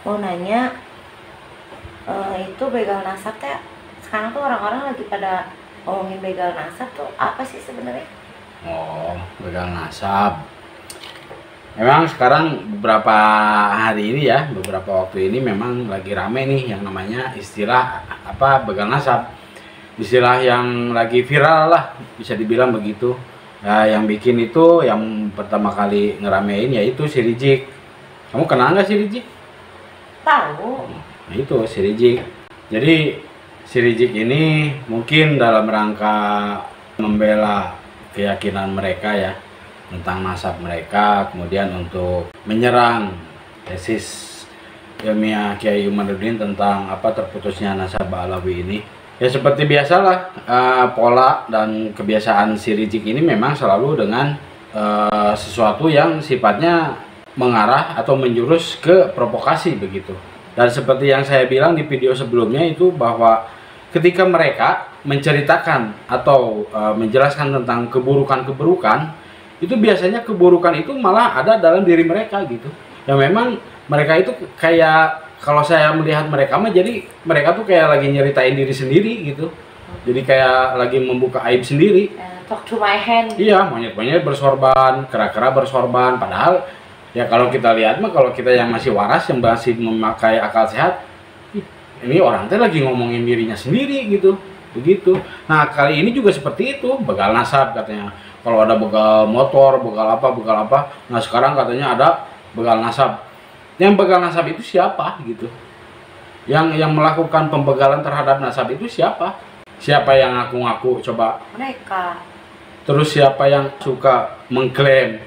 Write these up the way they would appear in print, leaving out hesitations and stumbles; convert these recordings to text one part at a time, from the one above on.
mau nanya, itu begal nasab teh sekarang tuh orang-orang lagi pada ngomongin begal nasab tuh apa sih sebenarnya? Oh, begal nasab. Memang sekarang beberapa hari ini ya, beberapa waktu ini memang lagi rame nih yang namanya istilah apa begal nasab. Istilah yang lagi viral lah, bisa dibilang begitu. Nah, yang bikin itu, yang pertama kali ngeramein yaitu si Rizik. Kamu kenal nggak si Rizik? Tahu. Nah itu si Rizik. Jadi si Rizik ini mungkin dalam rangka membela keyakinan mereka ya, tentang nasab mereka, kemudian untuk menyerang tesis ilmiah Kiai Umaruddin tentang apa terputusnya nasab Alawi ini. Ya seperti biasalah, pola dan kebiasaan si Rizik ini memang selalu dengan sesuatu yang sifatnya mengarah atau menjurus ke provokasi begitu. Dan seperti yang saya bilang di video sebelumnya itu, bahwa ketika mereka menceritakan atau menjelaskan tentang keburukan-keburukan, itu biasanya keburukan itu malah ada dalam diri mereka gitu. Yang memang mereka itu kayak, kalau saya melihat mereka mah, jadi mereka tuh kayak lagi nyeritain diri sendiri gitu. Jadi kayak lagi membuka aib sendiri. Talk to my hand. Iya, monyet-monyet bersorban, kera-kera bersorban. Padahal ya kalau kita lihat mah, kalau kita yang masih waras, yang masih memakai akal sehat, ini orang teh lagi ngomongin dirinya sendiri gitu. Begitu. Nah, kali ini juga seperti itu, begal nasab katanya. Kalau ada begal motor, begal apa. Nah, sekarang katanya ada begal nasab. Yang begal nasab itu siapa gitu? Yang melakukan pembegalan terhadap nasab itu siapa? Siapa yang ngaku-ngaku coba? Mereka. Terus siapa yang suka mengklaim?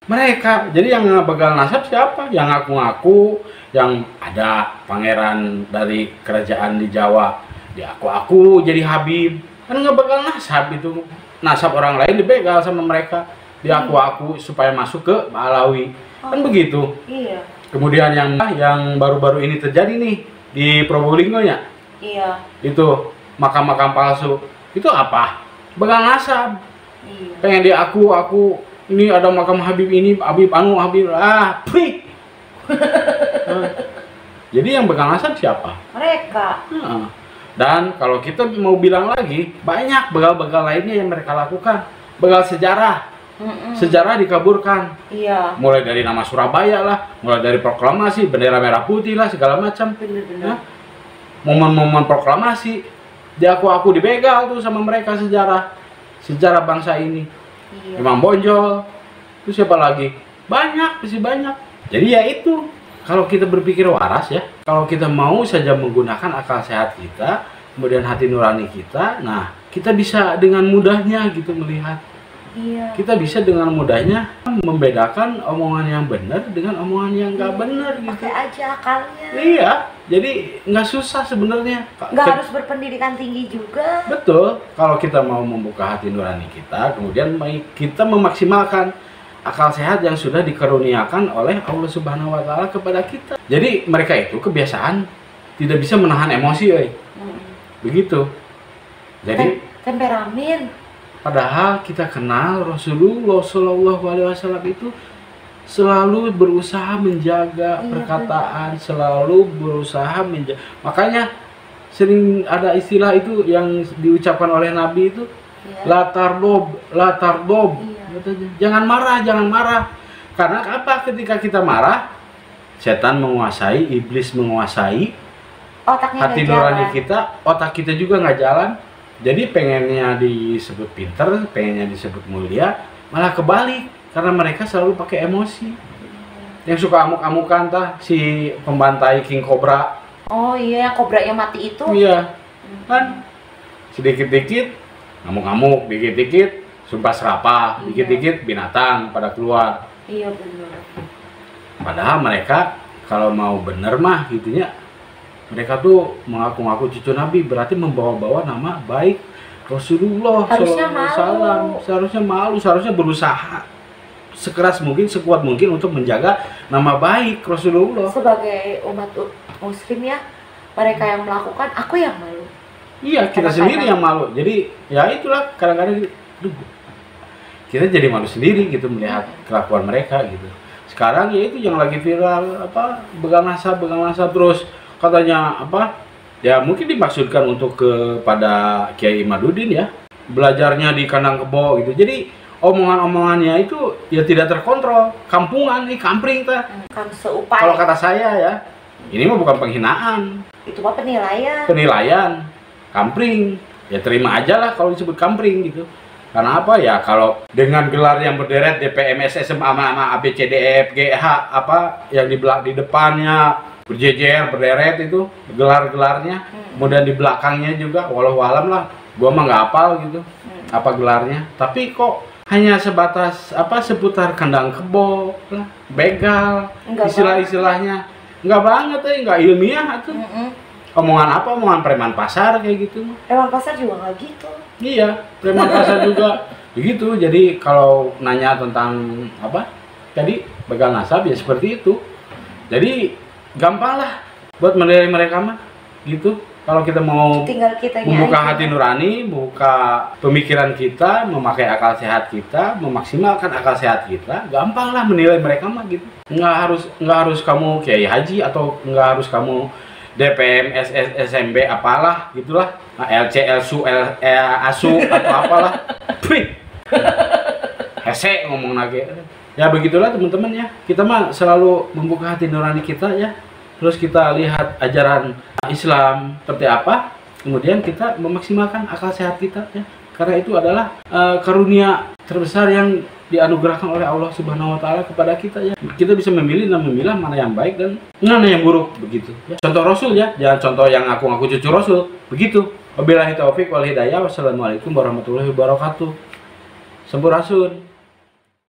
Mereka. Jadi yang begal nasab siapa? Yang ngaku-ngaku, yang ada pangeran dari kerajaan di Jawa, dia aku jadi Habib. Kan ngebegal nasab itu. Nasab orang lain dibegal sama mereka. Dia aku supaya masuk ke Alawi. Kan begitu. Iya. Kemudian yang baru-baru ini terjadi nih di Probolinggo ya. Iya. Itu makam-makam palsu. Itu apa? Begal nasab. Iya. Pengen dia aku ini ada makam Habib ini, Habib prik. Jadi yang begal nasab siapa? Mereka. Dan kalau kita mau bilang lagi, banyak begal-begal lainnya yang mereka lakukan. Begal sejarah. Sejarah dikaburkan. Iya. Mulai dari nama Surabaya lah, mulai dari proklamasi, bendera merah putih lah, segala macam. Bener-bener. Momen-momen proklamasi, aku dibegal tuh sama mereka sejarah bangsa ini. Iya. Imam Bonjol, itu siapa lagi? Banyak, masih banyak. Jadi ya itu, kalau kita berpikir waras ya, kalau kita mau saja menggunakan akal sehat kita, kemudian hati nurani kita, nah kita bisa dengan mudahnya gitu melihat. Iya. Kita bisa dengan mudahnya membedakan omongan yang benar dengan omongan yang nggak benar gitu. Pakai aja akalnya. Iya, jadi nggak susah sebenarnya. Nggak harus berpendidikan tinggi juga. Betul, kalau kita mau membuka hati nurani kita, kemudian kita memaksimalkan akal sehat yang sudah dikaruniakan oleh Allah Subhanahu Wa Taala kepada kita. Jadi mereka itu kebiasaan tidak bisa menahan emosi, begitu. Jadi temperamen. Padahal kita kenal Rasulullah Shallallahu Alaihi Wasallam itu selalu berusaha menjaga perkataan, selalu berusaha menjaga. Makanya sering ada istilah itu yang diucapkan oleh Nabi itu, latar dob. Jangan marah. Karena apa? Ketika kita marah, setan menguasai, iblis menguasai hati nurani kita, otak kita juga nggak jalan. Jadi pengennya disebut pinter, pengennya disebut mulia, malah kebalik. Karena mereka selalu pakai emosi. Yang suka amuk-amukan si pembantai King Cobra. Oh iya, yang kobra yang mati itu. Iya, kan sedikit-dikit ngamuk-ngamuk, dikit-dikit sumpah serapah, dikit-dikit binatang pada keluar. Iya benar. Padahal mereka kalau mau bener mah gitunya, mereka tuh mengaku-ngaku cucu Nabi, berarti membawa-bawa nama baik Rasulullah SAW. Seharusnya berusaha sekeras mungkin, sekuat mungkin untuk menjaga nama baik Rasulullah. Sebagai umat muslim ya, mereka yang melakukan, aku yang malu. Iya, kita sendiri yang malu. Jadi ya itulah, kadang-kadang kita jadi malu sendiri gitu melihat kelakuan mereka gitu. sekarang ya itu yang lagi viral apa begal nasab terus katanya apa ya mungkin dimaksudkan untuk kepada Kiai Imaduddin ya belajarnya di kandang kebo gitu. Jadi omongan-omongannya itu ya tidak terkontrol, kampungan nih, kampring teh. Kan seupai. Kalau kata saya ya, ini mah bukan penghinaan. Itu mah penilaian. Penilaian, kampring. Ya terima aja lah kalau disebut kampring gitu. Karena apa ya kalau dengan gelar yang berderet DPMS SMA sama ABCDF GH apa yang di depannya berjejer berderet itu gelar-gelarnya, kemudian di belakangnya juga walau alam lah, gua mah nggak hafal gitu apa gelarnya. Tapi kok hanya sebatas apa seputar kandang kebo lah, begal, istilah-istilahnya nggak banget nggak ilmiah tuh. Omongan apa? Omongan preman pasar kayak gitu. Preman pasar juga nggak gitu. Iya, preman pasar juga begitu. Jadi kalau nanya tentang apa tadi begal nasab ya seperti itu. Jadi gampang lah buat menilai mereka mah gitu. Kalau kita mau membuka hati nurani, buka pemikiran kita, memakai akal sehat kita, memaksimalkan akal sehat kita, gampang lah menilai mereka mah gitu. Nggak harus kamu Kiai Haji atau nggak harus kamu DPM, SMB apalah gitulah, LC, LSU, ASU atau apalah. Hese ngomong lagi. Ya begitulah teman-teman ya. Kita mah selalu membuka hati nurani kita ya. Terus kita lihat ajaran Islam seperti apa, kemudian kita memaksimalkan akal sehat kita ya. Karena itu adalah karunia terbesar yang dianugerahkan oleh Allah Subhanahu wa taala kepada kita ya. Kita bisa memilih dan memilah mana yang baik dan mana yang buruk begitu ya. Contoh Rasul ya, jangan contoh yang ngaku-ngaku cucu Rasul. Begitu. Wabillahi taufik wal hidayah. Wassalamualaikum warahmatullahi wabarakatuh. Sampurasun.